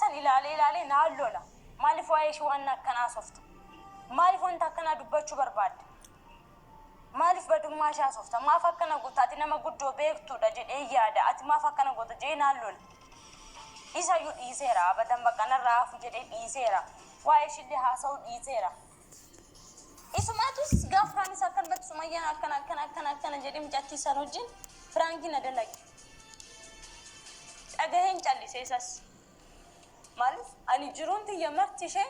san ilaale naallola maaliif waa'ee ishee waan akkanaa softa maaliif wanta akkanaa dubbachuu barbaadde maaliif badummaa ishee softa maaf akkana goote ati nama guddoo beektuudha jedhee yaada ati maaf akkana goote jee naallola isa yu dhiiseera abadan bakkanarraa hafu jedhee dhiiseera waa'ee ishee haasa'u dhiiseera isumaatus gaafraanis akkan bat sumayyaan akkana jedhee mucattiisan wajjin firaankiin adalagi dhagaheen callisee isas maaliif ani jiruun tiyya marti ishee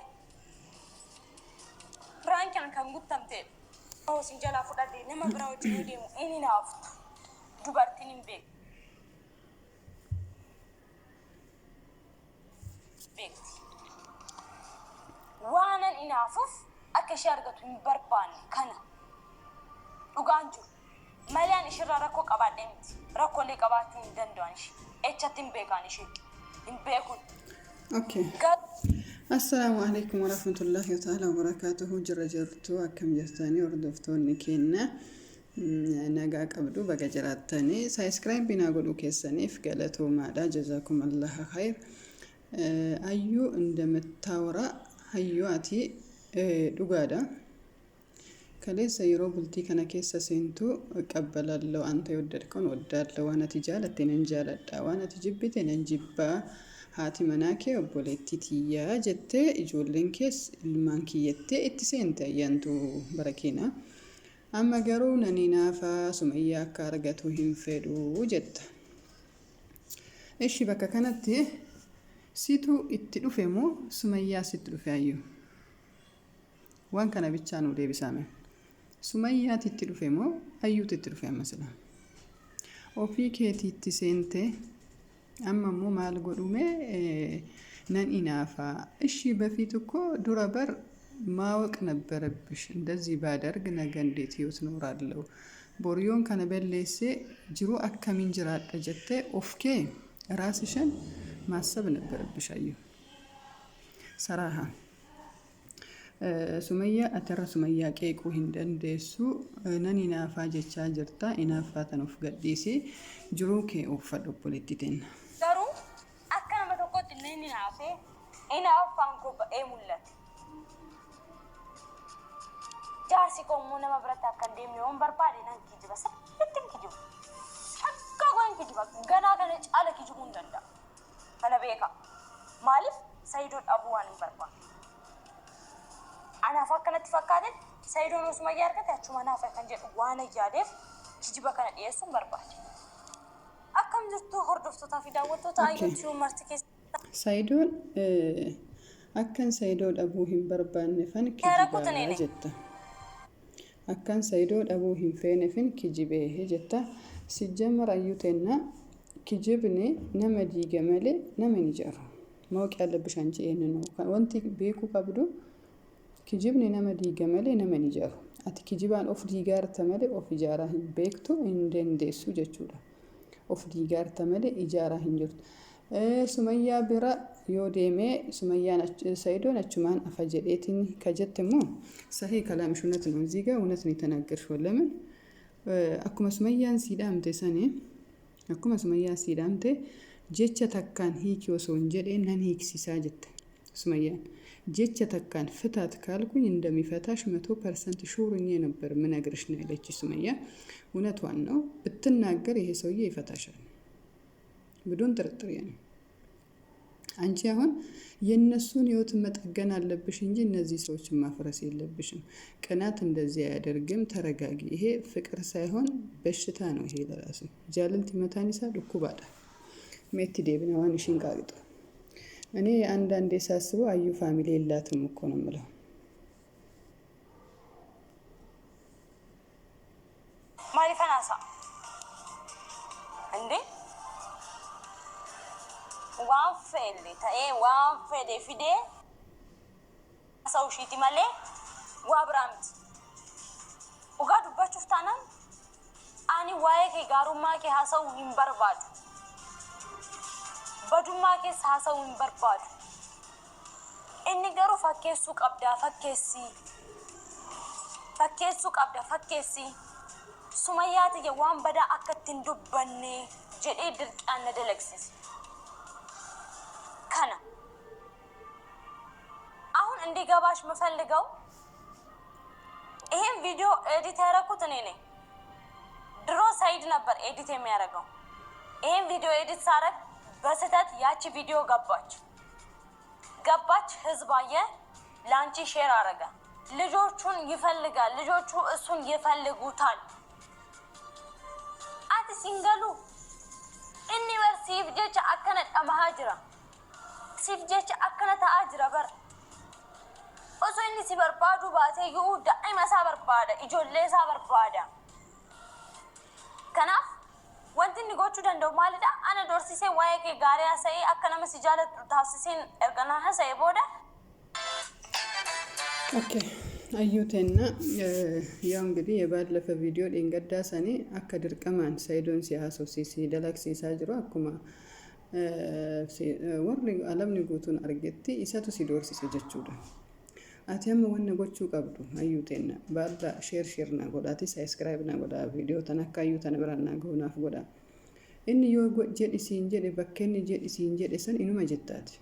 firaankiin kan guttamteedha hosin jalaa fudhadhee nama biraa wajjin deemu inni naaftu dubartiin hin beekti waanan inaafuuf akka ishee argatu hin barbaanne kana dhugaan jiru malaan ishirraa rakkoo qabaadhee miti rakkoolee qabaachuu hin danda'an ishee echatti hin beekan ishee hin beekun. Okay. Assalamu alaikum warahmatullahi ta'ala wabarakatuhu jirtu akkam jirtanii hordoftoonni keenya nagaa qabdu baga jiraatanii subscribe bina godhu keessaniif galatoomaadha jazakumullahu khair. Ayyu እንደምታወራ hayyuati dhugaadha kaleessa yeroo bultii kana keessa seentu qabbalallo anta yoddadkoon waddaallo waan ati jaalatte nan jaaladha waan ati jibbite nan jibbaa haati manaa kee obboleetti tiyyaa jettee ijoolleen kees ilmaan kiyyattee itti seente ayyaantu barakeena amma garuu nani naafa Sumayyaa akka argatu hin fedhu jetta. Eshi bakka kanatti situ itti dhufe moo Sumayyaa sitti dhufe ayyu waan kana bichaan u deebisame Sumayyaa itti dhufe moo ayyuutti itti dhufe masala ofii keetii itti seente amma moo maal godhume nan inaafa እሺ በፊት እኮ ዱራ በር ማወቅ ነበረብሽ እንደዚህ ባደርግ ነገ እንዴት ህይወት ኖራለሁ ቦሪዮን ከነበለሴ ጅሩ አከሚን ጅራደ ጀተ ኦፍኬ ራስሽን ማሰብ ነበረብሽ አዩ ሰራሃ Sumayya atara Sumayyaa qeequu hin dandeessu nan inaafa jechaa jirta inaafa tan of gadhiisi jiruu kee uffadhu obboleettiteen garuu akka nama tokkotti inni inaafe inaafaan koo ba'ee mul'ate jaarsi koommoo nama biratti akka deemne waan barbaade nan kijiba sirriitti kijibu akka waan kijiba ganaa kana caala kijibuu hin danda'a kana beeka maaliif Saayidoo dhabuu waan hin barbaade أنا فكرت فكرت سيدون Sumayyaa argate achuma naaf kan jedhu waan yaadeef kijiba kana dhiyeessuun barbaade. Akkam jirtu hordoftoota fi daawwattoota ayyuutii marti keessa. Sayidoon akkan Sayidoo dhabuu hin barbaanne fan kijibaa jetta. Akkan Sayidoo dhabuu hin feene fin kijibee jetta. Sijjamar ayyuutenna kijibni nama diiga malee nama ni jaaru. Mawqi yaallabbish anchi eenyuun wanti beekuu qabdu kijibni nama diiga malee nama ni jaaru ati kijibaan of diigaarta malee of ijaaraa hin beektu hin dandeessu jechuudha of diigaarta malee ijaaraa hin jirtu Sumayyaa bira yoo deemee Sumayyaan Sayidoon achumaan afa jedheetiin ka jette moo sahii kalaam shunnatin hunziga unatni tanaggarsh walamin akkuma Sumayyaan siidhamte sanii akkuma Sumayyaan siidhamte jecha takkaan hiiki osoo hin jedheen nan hiiksisaa jette Sumayyaan jecha takkaan ፍታት ካልኩኝ እንደሚፈታሽ 100% ሹርኝ ነበር ምን አግርሽ ነው ያለች Sumayyaa እውነቷን ነው ብትናገር ይሄ ሰውዬ ይፈታሻል بدون ጥርጥር ነው አንቺ አሁን የነሱን ህይወት መጠገን አለብሽ እንጂ እነዚህ ሰዎች ማፍረስ የለብሽም ቅናት እንደዚህ ያደርግም ተረጋጊ ይሄ ፍቅር ሳይሆን በሽታ ነው ይሄ ለራሱ ጃልልት መታኒሳ ዱኩባዳ ሜቲ ዴብናዋን ሽንቃቅጡ እኔ አንዳንዴ ሳስበው አዩ ፋሚሊ የላትም እኮ ነው የምለው ማሪፈናሳ እንዴ ዋንፌል ታዬ ዋንፌል ፊዴ ሰውሺቲ ማለ ዋብራምት ወጋዱ ባቹፍታና አኒ ዋዬ ጋሩማ ከ ሀሰው ይንበርባዱ badummaa keessa haasawuun barbaadu inni garuu fakkeessuu qabda fakkeessi Sumayyaa tiyya waan badaa akka ittiin dubbanne jedhee dirqaan na dalagsise kana እንዲገባሽ የምፈልገው ይሄን ቪዲዮ ኤዲት ያደረኩት እኔ ነኝ። ድሮ ሳይድ ነበር ኤዲት የሚያደርገው። ይሄን ቪዲዮ ኤዲት ሳረግ በስህተት ያቺ ቪዲዮ ገባች፣ ህዝብ አየ፣ ላንቺ ሼር አረጋ። ልጆቹን ይፈልጋል፣ ልጆቹ እሱን ይፈልጉታል። አት ሲንገሉ እኒ በር ሲፍ ጀቻ አከነ ጠማሃጅራ ሲፍ ጀቻ አከነ ታአጅራ በር ኦሶ እኒ ሲበርባዱ ባቴ ይኡ ዳኢማ ሳ በርባዳ ኢጆሌ ሳ በርባዳ ከናፍ wanti inni gochuu danda'u maalidha? Ana doorsisee waa'ee kee gaarii haasa'ee akka nama si jaalatu taasiseen erga na haasa'ee booda. Okay. Ayyuutenna yaa እንግዲህ የባለፈ ቪዲዮ ደንገዳ ሰኔ akka dirqamaan Saidoon si haasofsiisii dalagsiisaa jiru akkuma warri alamni guutuun argetti isatu si doorsise jechuudha. Ati amma wanna gochuu qabdu ayyuutenna baadha share na godhaati subscribe na godhaa video tan akka ayyuutan biraan goonaaf godhaa. Inni yoo jedhi siin jedhe bakkenni jedhi siin jedhe san inuma jettaati.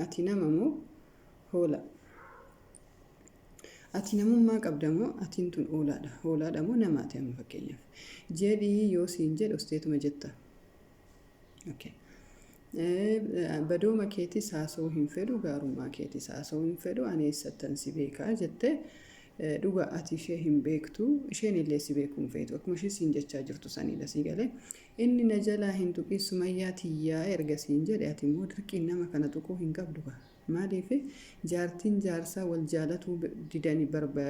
Ati nama moo hoola? Ati namummaa qabdamoo atiin tun hoolaadha moo namaati amma fakkeenyaaf. Jedhi yoo siin jedhe usteetuma jetta. Okay. Badooma keetii saasoo hin fedhu gaarummaa keetii saasoo hin fedhu ani eessattan si beekaa jettee dhuga ati ishee hin beektu isheen illee si beekuu hin feetu akkuma ishee siin jechaa jirtu sanidha si galee inni na jalaa hin tuqii Sumayyaa tiyyaa erga siin jedhe ati immoo dirqiin nama kana tuquu hin qabdu maaliif jaartiin jaarsaa wal jaalatuu didanii barbaadu.